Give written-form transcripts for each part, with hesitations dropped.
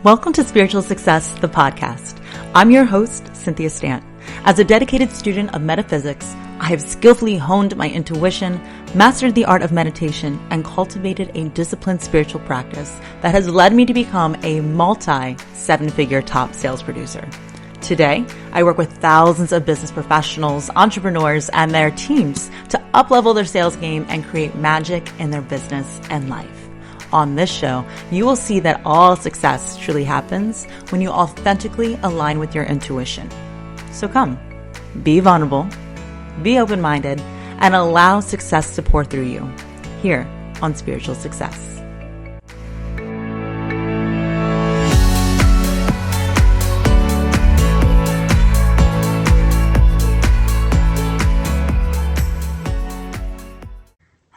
Welcome to Spiritual Success, the podcast. I'm your host, Cynthia Stant. As a dedicated student of metaphysics, I have skillfully honed my intuition, mastered the art of meditation, and cultivated a disciplined spiritual practice that has led me to become a multi-seven-figure top sales producer. Today, I work with thousands of business professionals, entrepreneurs, and their teams to up-level their sales game and create magic in their business and life. On this show, you will see that all success truly happens when you authentically align with your intuition. So come, be vulnerable, be open-minded, and allow success to pour through you here on Spiritual Success.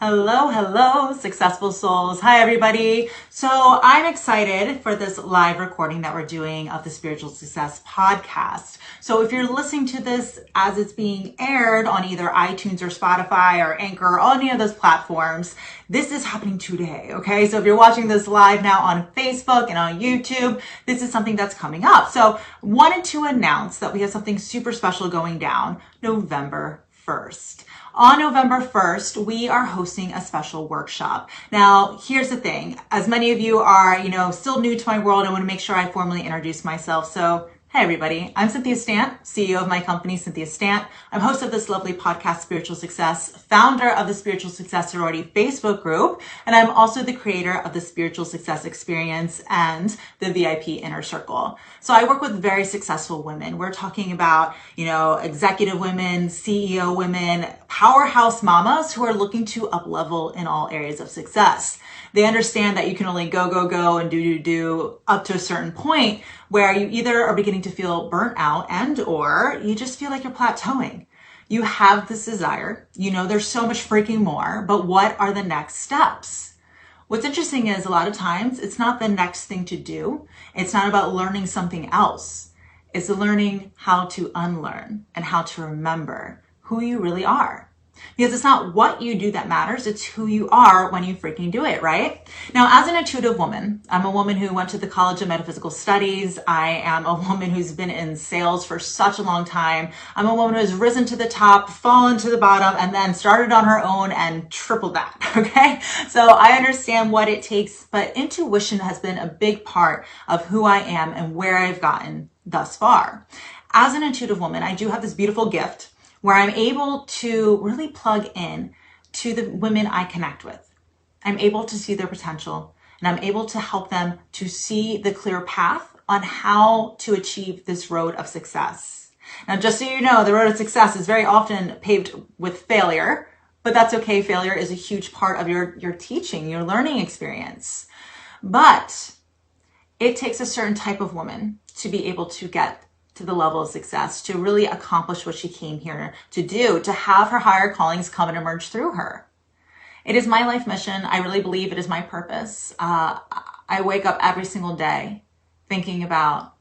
Hello, successful souls. Hi, everybody. So I'm excited for this live recording that we're doing of the Spiritual Success podcast. So if you're listening to this as it's being aired on either iTunes or Spotify or Anchor or any of those platforms, this is happening today, okay? So if you're watching this live now on Facebook and on YouTube, this is something that's coming up. So wanted to announce that we have something super special going down November 1st. On November 1st, we are hosting a special workshop. Now, here's the thing. As many of you are, still new to my world, I want to make sure I formally introduce myself. So, hey everybody, I'm Cynthia Stant, CEO of my company, Cynthia Stant. I'm host of this lovely podcast, Spiritual Success, founder of the Spiritual Success Sorority Facebook group, and I'm also the creator of the Spiritual Success Experience and the VIP Inner Circle. So I work with very successful women. We're talking about, executive women, CEO women, powerhouse mamas who are looking to up-level in all areas of success. They understand that you can only go, and do up to a certain point where you either are beginning to feel burnt out and or you just feel like you're plateauing. You have this desire, there's so much freaking more, but what are the next steps? What's interesting is a lot of times it's not the next thing to do. It's not about learning something else. It's learning how to unlearn and how to remember who you really are. Because it's not what you do that matters, it's who you are when you freaking do it, right? Now, as an intuitive woman, I'm a woman who went to the College of Metaphysical Studies. I am a woman who's been in sales for such a long time. I'm a woman who has risen to the top, fallen to the bottom, and then started on her own and tripled that, okay? So I understand what it takes, but intuition has been a big part of who I am and where I've gotten thus far. As an intuitive woman, I do have this beautiful gift where I'm able to really plug in to the women I connect with. I'm able to see their potential and I'm able to help them to see the clear path on how to achieve this road of success. Now, just so you know, the road of success is very often paved with failure, but that's okay. Failure is a huge part of your teaching, your learning experience. But it takes a certain type of woman to be able to get to the level of success, to really accomplish what she came here to do, to have her higher callings come and emerge through her. It is my life mission. I really believe it is my purpose. I wake up every single day thinking about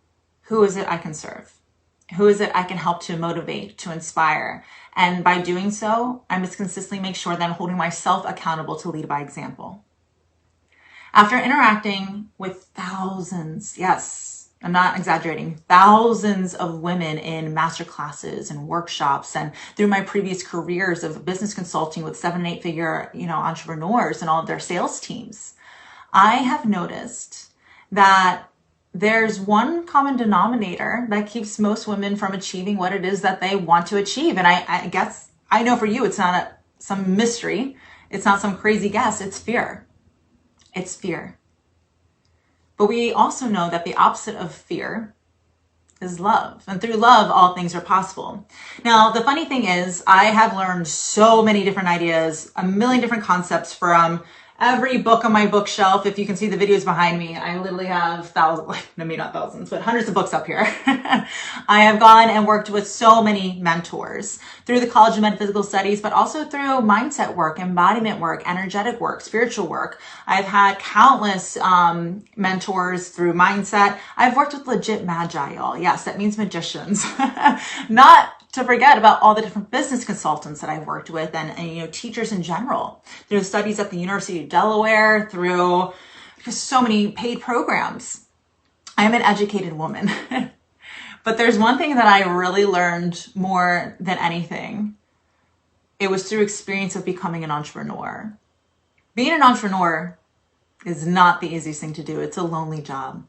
who is it I can serve? Who is it I can help to motivate, to inspire? And by doing so, I must consistently make sure that I'm holding myself accountable to lead by example. After interacting with thousands, yes, I'm not exaggerating, thousands of women in master classes and workshops and through my previous careers of business consulting with 7 and 8 figure, entrepreneurs and all of their sales teams, I have noticed that there's one common denominator that keeps most women from achieving what it is that they want to achieve. And I guess, I know for you, it's not some mystery. It's not some crazy guess. It's fear. It's fear. But we also know that the opposite of fear is love. And through love, all things are possible. Now, the funny thing is, I have learned so many different ideas, a million different concepts from every book on my bookshelf. If you can see the videos behind me, I literally have not thousands, but hundreds of books up here. I have gone and worked with so many mentors through the College of Metaphysical Studies, but also through mindset work, embodiment work, energetic work, spiritual work. I've had countless mentors through mindset. I've worked with legit magi, y'all. Yes, that means magicians. Not to forget about all the different business consultants that I've worked with and teachers in general, through studies at the University of Delaware, through so many paid programs. I'm an educated woman. But there's one thing that I really learned more than anything. It was through experience of becoming an entrepreneur. Being an entrepreneur is not the easiest thing to do. It's a lonely job.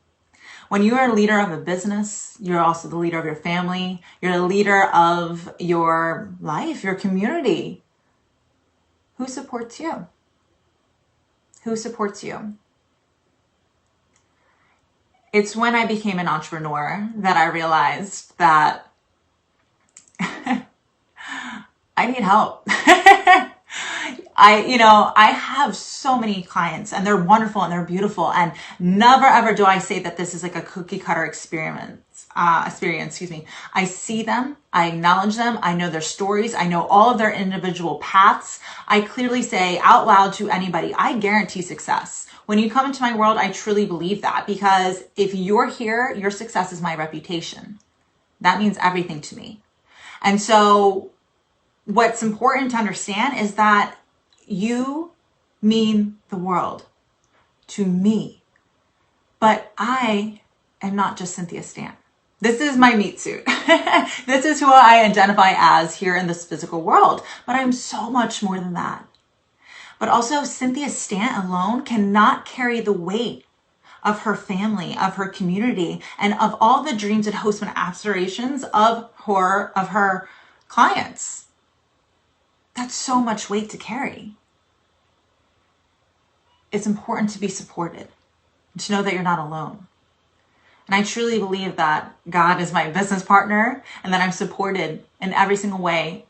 When you are a leader of a business, you're also the leader of your family. You're the leader of your life, your community. Who supports you? Who supports you? It's when I became an entrepreneur that I realized that I need help. I have so many clients and they're wonderful and they're beautiful. And never ever do I say that this is like a cookie cutter experience. I see them, I acknowledge them, I know their stories, I know all of their individual paths. I clearly say out loud to anybody, I guarantee success. When you come into my world, I truly believe that, because if you're here, your success is my reputation. That means everything to me. And so what's important to understand is that you mean the world to me, but I am not just Cynthia Stan. This is my meat suit. This is who I identify as here in this physical world, but I'm so much more than that. But also, Cynthia Stan alone cannot carry the weight of her family, of her community, and of all the dreams and hopes and aspirations of her clients. That's so much weight to carry. It's important to be supported, to know that you're not alone. And I truly believe that God is my business partner and that I'm supported in every single way,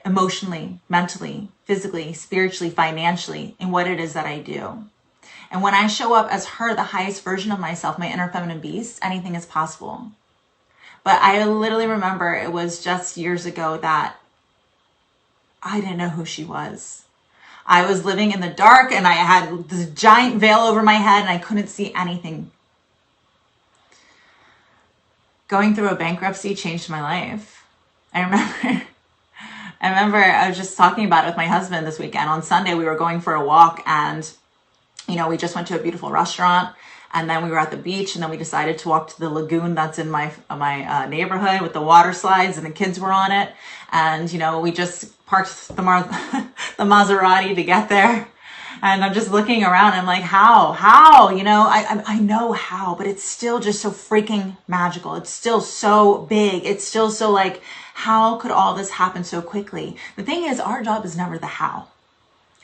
emotionally, mentally, physically, spiritually, financially, in what it is that I do. And when I show up as her, the highest version of myself, my inner feminine beast, anything is possible. But I literally remember it was just years ago that I didn't know who she was. I was living in the dark and I had this giant veil over my head and I couldn't see anything. Going through a bankruptcy changed my life. I remember I was just talking about it with my husband this weekend. On Sunday, we were going for a walk and, we just went to a beautiful restaurant and then we were at the beach and then we decided to walk to the lagoon that's in my neighborhood with the water slides and the kids were on it. And, we just parked the Maserati to get there. And I'm just looking around. I'm like, how, I know how, but it's still just so freaking magical. It's still so big. It's still so like, how could all this happen so quickly? The thing is, our job is never the how.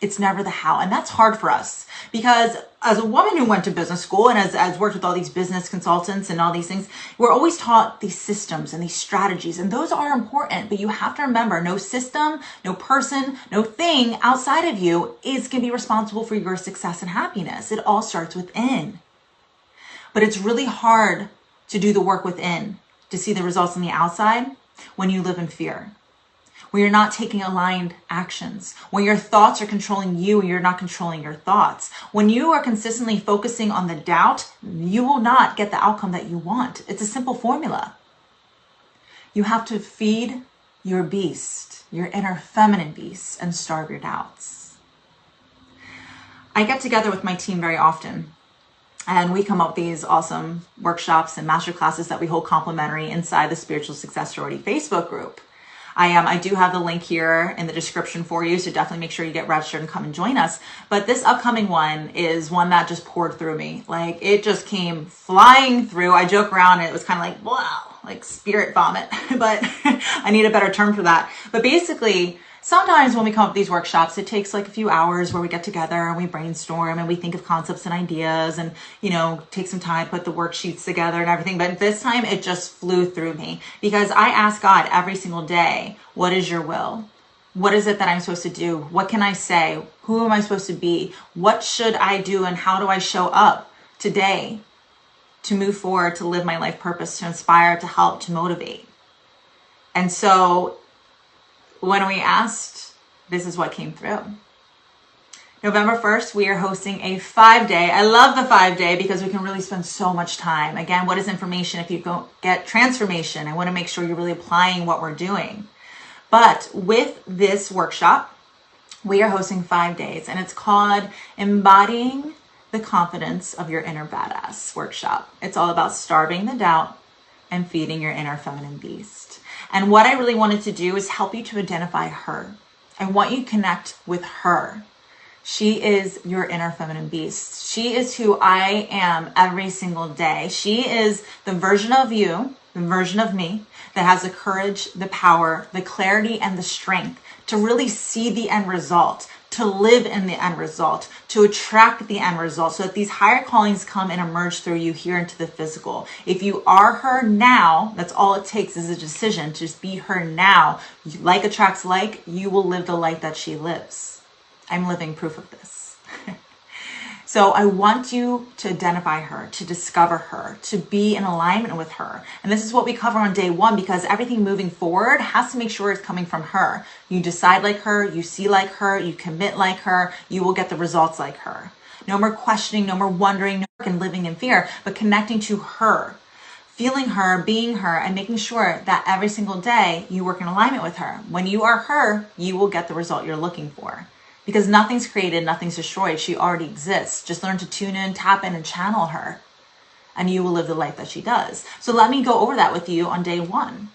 It's never the how. And that's hard for us because as a woman who went to business school and has worked with all these business consultants and all these things, we're always taught these systems and these strategies. And those are important, but you have to remember no system, no person, no thing outside of you is going to be responsible for your success and happiness. It all starts within. But it's really hard to do the work within, to see the results on the outside when you live in fear. When you're not taking aligned actions, when your thoughts are controlling you and you're not controlling your thoughts, when you are consistently focusing on the doubt, you will not get the outcome that you want. It's a simple formula. You have to feed your beast, your inner feminine beast, and starve your doubts. I get together with my team very often, and we come up with these awesome workshops and masterclasses that we hold complimentary inside the Spiritual Success Sorority Facebook group. I do have the link here in the description for you, so definitely make sure you get registered and come and join us. But this upcoming one is one that just poured through me. Like, it just came flying through. I joke around and it was kind of like, wow, like spirit vomit, but I need a better term for that. But basically, sometimes when we come up with these workshops, it takes like a few hours where we get together and we brainstorm and we think of concepts and ideas and, take some time, put the worksheets together and everything. But this time it just flew through me because I ask God every single day, what is your will? What is it that I'm supposed to do? What can I say? Who am I supposed to be? What should I do? And how do I show up today to move forward, to live my life purpose, to inspire, to help, to motivate? And so when we asked, this is what came through. November 1st, we are hosting a 5-day. I love the 5-day because we can really spend so much time. Again, what is information if you don't get transformation? I want to make sure you're really applying what we're doing. But with this workshop, we are hosting 5 days and it's called Embodying the confidence of your inner badass workshop. It's all about starving the doubt and feeding your inner feminine beast. And what I really wanted to do is help you to identify her. I want you to connect with her. She is your inner feminine beast. She is who I am every single day. She is the version of you, the version of me that has the courage, the power, the clarity, and the strength to really see the end result, to live in the end result, to attract the end result, so that these higher callings come and emerge through you here into the physical. If you are her now, that's all it takes is a decision to just be her now. Like attracts like, you will live the life that she lives. I'm living proof of this. So I want you to identify her, to discover her, to be in alignment with her. And this is what we cover on day one, because everything moving forward has to make sure it's coming from her. You decide like her, you see like her, you commit like her, you will get the results like her. No more questioning, no more wondering, no more living in fear, but connecting to her, feeling her, being her, and making sure that every single day you work in alignment with her. When you are her, you will get the result you're looking for. Because nothing's created, nothing's destroyed. She already exists. Just learn to tune in, tap in, and channel her. And you will live the life that she does. So let me go over that with you on day one.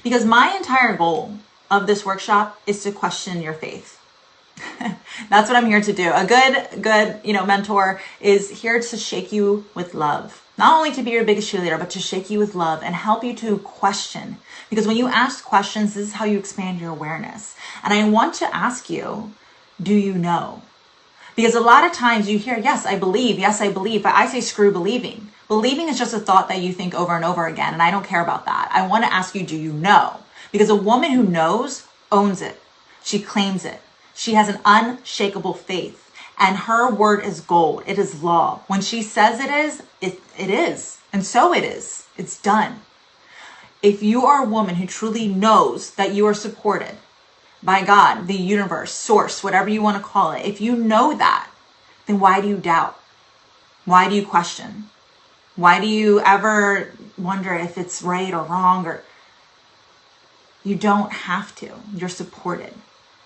Because my entire goal of this workshop is to question your faith. That's what I'm here to do. A good, mentor is here to shake you with love. Not only to be your biggest cheerleader, but to shake you with love and help you to question. Because when you ask questions, this is how you expand your awareness. And I want to ask you, do you know? Because a lot of times you hear, yes, I believe, but I say screw believing. Believing is just a thought that you think over and over again, and I don't care about that. I want to ask you, do you know? Because a woman who knows owns it. She claims it. She has an unshakable faith, and her word is gold. It is law. When she says it is, it is. And so it is. It's done. If you are a woman who truly knows that you are supported by God, the universe, source, whatever you want to call it, if you know that, then why do you doubt? Why do you question? Why do you ever wonder if it's right or wrong? Or you don't have to. You're supported.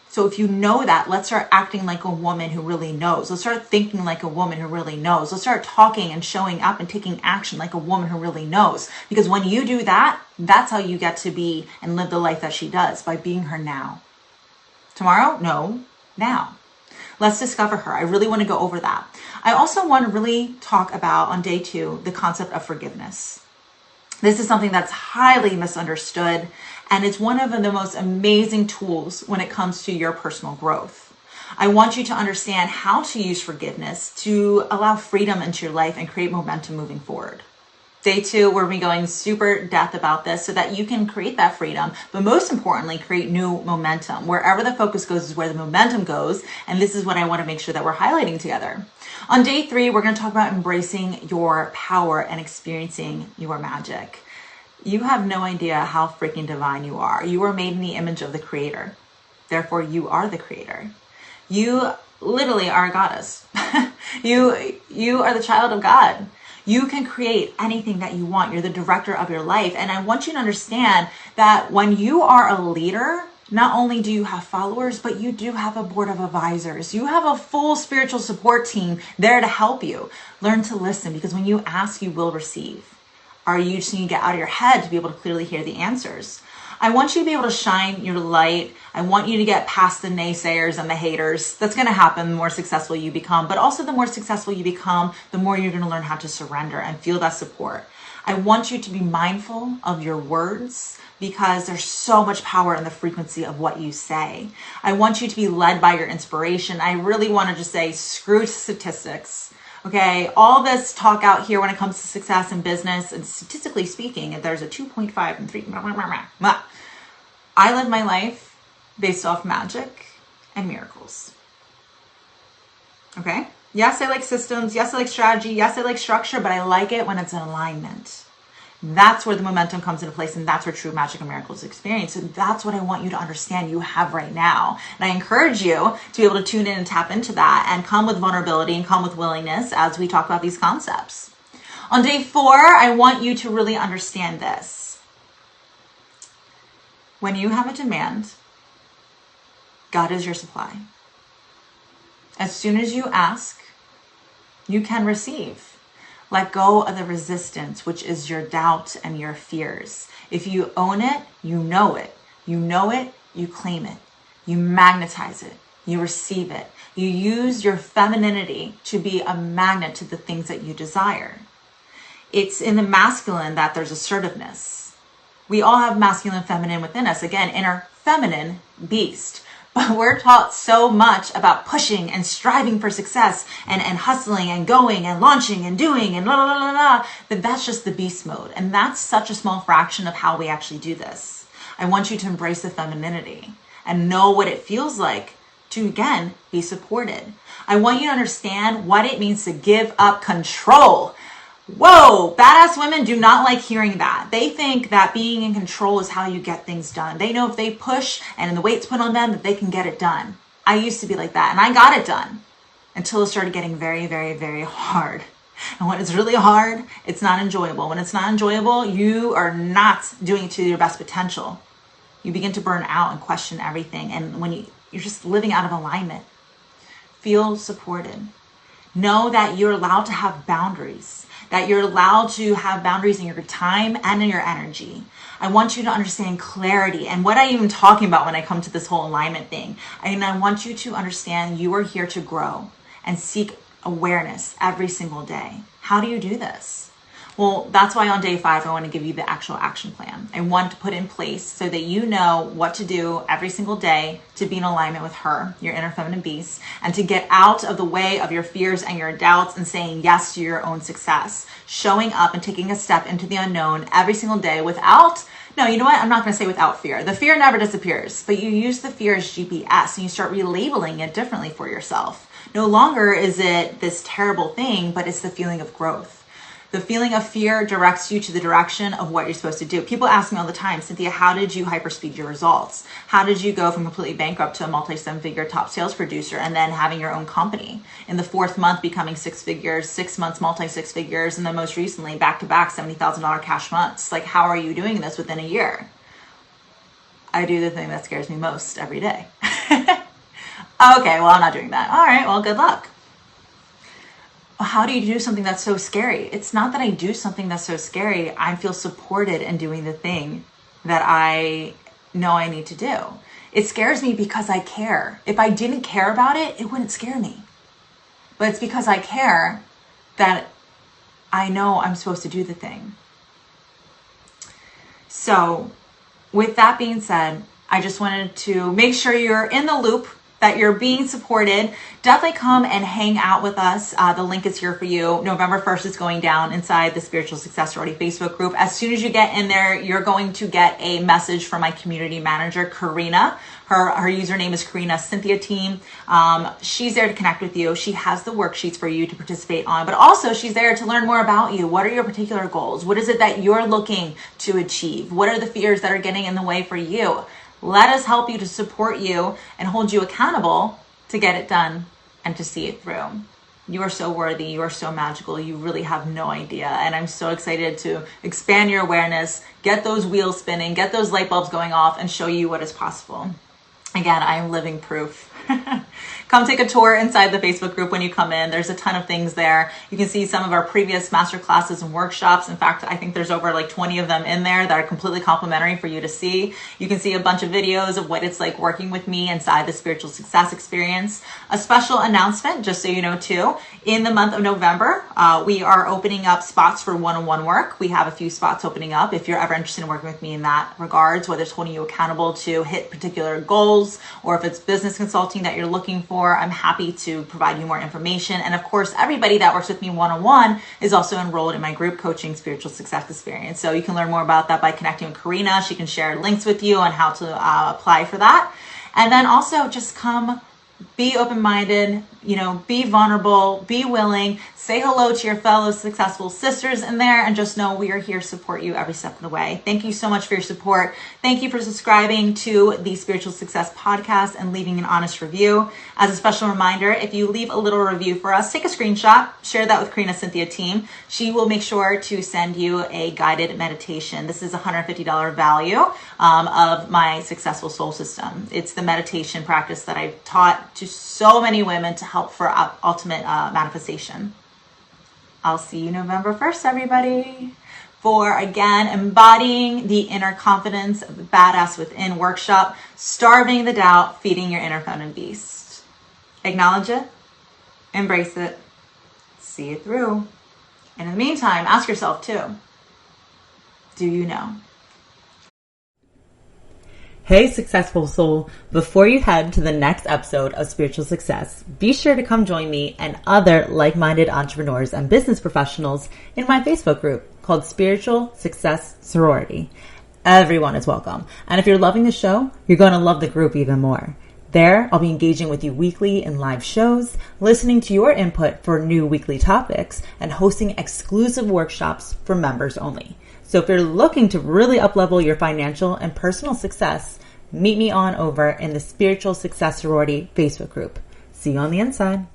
So if you know that, let's start acting like a woman who really knows. Let's start thinking like a woman who really knows. Let's start talking and showing up and taking action like a woman who really knows. Because when you do that, that's how you get to be and live the life that she does, by being her now. Tomorrow? No, now. Let's discover her. I really want to go over that. I also want to really talk about, on day two, the concept of forgiveness. This is something that's highly misunderstood, and it's one of the most amazing tools when it comes to your personal growth. I want you to understand how to use forgiveness to allow freedom into your life and create momentum moving forward. Day two, we're going to be going super depth about this so that you can create that freedom, but most importantly, create new momentum. Wherever the focus goes is where the momentum goes, and this is what I want to make sure that we're highlighting together. On day three, we're going to talk about embracing your power and experiencing your magic. You have no idea how freaking divine you are. You are made in the image of the Creator. Therefore, you are the Creator. You literally are a goddess. You are the child of God. You can create anything that you want. You're the director of your life. And I want you to understand that when you are a leader, not only do you have followers, but you do have a board of advisors. You have a full spiritual support team there to help you. Learn to listen, because when you ask, you will receive. Or you just need to get out of your head to be able to clearly hear the answers. I want you to be able to shine your light. I want you to get past the naysayers and the haters. That's going to happen the more successful you become. But also the more successful you become, the more you're going to learn how to surrender and feel that support. I want you to be mindful of your words, because there's so much power in the frequency of what you say. I want you to be led by your inspiration. I really want to just say, screw statistics. Okay, all this talk out here when it comes to success in business, and statistically speaking, if there's a 2.5 and 3, I live my life based off magic and miracles. Okay? Yes, I like systems. Yes, I like strategy. Yes, I like structure, but I like it when it's in alignment. That's where the momentum comes into place, and that's where true magic and miracles experience. And that's what I want you to understand you have right now. And I encourage you to be able to tune in and tap into that and come with vulnerability and come with willingness as we talk about these concepts. On day 4, I want you to really understand this. When you have a demand, God is your supply. As soon as you ask, you can receive. Let go of the resistance, which is your doubt and your fears. If you own it, you know it. You know it, you claim it. You magnetize it. You receive it. You use your femininity to be a magnet to the things that you desire. It's in the masculine that there's assertiveness. We all have masculine and feminine within us. Again, inner feminine beast. But we're taught so much about pushing and striving for success and hustling and going and launching and doing and la la la la, that that's just the beast mode. And that's such a small fraction of how we actually do this. I want you to embrace the femininity and know what it feels like to, again, be supported. I want you to understand what it means to give up control. Whoa, badass women do not like hearing that. They think that being in control is how you get things done. They know if they push and the weight's put on them that they can get it done. I used to be like that and I got it done until it started getting very, very, very hard. And when it's really hard, it's not enjoyable. When it's not enjoyable, you are not doing it to your best potential. You begin to burn out and question everything. And when you're just living out of alignment, feel supported. Know that you're allowed to have boundaries, that you're allowed to have boundaries in your time and in your energy. I want you to understand clarity and what I'm even talking about when I come to this whole alignment thing. And I want you to understand you are here to grow and seek awareness every single day. How do you do this? Well, that's why on day 5, I want to give you the actual action plan. I want to put in place so that you know what to do every single day to be in alignment with her, your inner feminine beast, and to get out of the way of your fears and your doubts and saying yes to your own success. Showing up and taking a step into the unknown every single day without, no, you know what? I'm not going to say without fear. The fear never disappears, but you use the fear as GPS and you start relabeling it differently for yourself. No longer is it this terrible thing, but it's the feeling of growth. The feeling of fear directs you to the direction of what you're supposed to do. People ask me all the time, Cynthia, how did you hyperspeed your results? How did you go from completely bankrupt to a multi-7-figure top sales producer and then having your own company? In the 4th month, becoming 6 figures, 6 months, multi-6 figures, and then most recently, back-to-back $70,000 cash months. Like, how are you doing this within a year? I do the thing that scares me most every day. Okay, well, I'm not doing that. All right, well, good luck. How do you do something that's so scary? It's not that I do something that's so scary. I feel supported in doing the thing that I know I need to do. It scares me because I care. If I didn't care about it, it wouldn't scare me. But it's because I care that I know I'm supposed to do the thing. So with that being said, I just wanted to make sure you're in the loop, that you're being supported. Definitely come and hang out with us. The link is here for you. November 1st is going down inside the Spiritual Success Sorority Facebook group. As soon as you get in there, you're going to get a message from my community manager, Karina. Her username is Karina Cynthia Team. She's there to connect with you. She has the worksheets for you to participate on, but also she's there to learn more about you. What are your particular goals? What is it that you're looking to achieve? What are the fears that are getting in the way for you? Let us help you to support you and hold you accountable to get it done and to see it through. You are so worthy. You are so magical. You really have no idea. And I'm so excited to expand your awareness, get those wheels spinning, get those light bulbs going off, and show you what is possible. Again, I am living proof. Come take a tour inside the Facebook group when you come in. There's a ton of things there. You can see some of our previous master classes and workshops. In fact, I think there's over like 20 of them in there that are completely complimentary for you to see. You can see a bunch of videos of what it's like working with me inside the Spiritual Success Experience. A special announcement, just so you know too, in the month of November, we are opening up spots for one-on-one work. We have a few spots opening up. If you're ever interested in working with me in that regards, whether it's holding you accountable to hit particular goals, or if it's business consulting that you're looking for, I'm happy to provide you more information. And of course, everybody that works with me one-on-one is also enrolled in my group coaching Spiritual Success Experience. So you can learn more about that by connecting with Karina. She can share links with you on how to apply for that. And then also just come, be open-minded, be vulnerable, be willing, say hello to your fellow successful sisters in there, and just know we are here to support you every step of the way. Thank you so much for your support. Thank you for subscribing to the Spiritual Success Podcast and leaving an honest review. As a special reminder, if you leave a little review for us, take a screenshot, share that with Karina Cynthia Team. She will make sure to send you a guided meditation. This is a $150 value of my Successful Soul System. It's the meditation practice that I've taught to so many women to help for ultimate manifestation. I'll see you November 1st, everybody, for, again, Embodying the Inner Confidence of the Badass Within workshop, Starving the Doubt, Feeding Your Inner Feminine Beast. Acknowledge it, embrace it, see it through. And in the meantime, ask yourself too, do you know? Hey, successful soul. Before you head to the next episode of Spiritual Success, be sure to come join me and other like-minded entrepreneurs and business professionals in my Facebook group called Spiritual Success Sorority. Everyone is welcome. And if you're loving the show, you're going to love the group even more. There, I'll be engaging with you weekly in live shows, listening to your input for new weekly topics, and hosting exclusive workshops for members only. So if you're looking to really uplevel your financial and personal success, meet me on over in the Spiritual Success Sorority Facebook group. See you on the inside.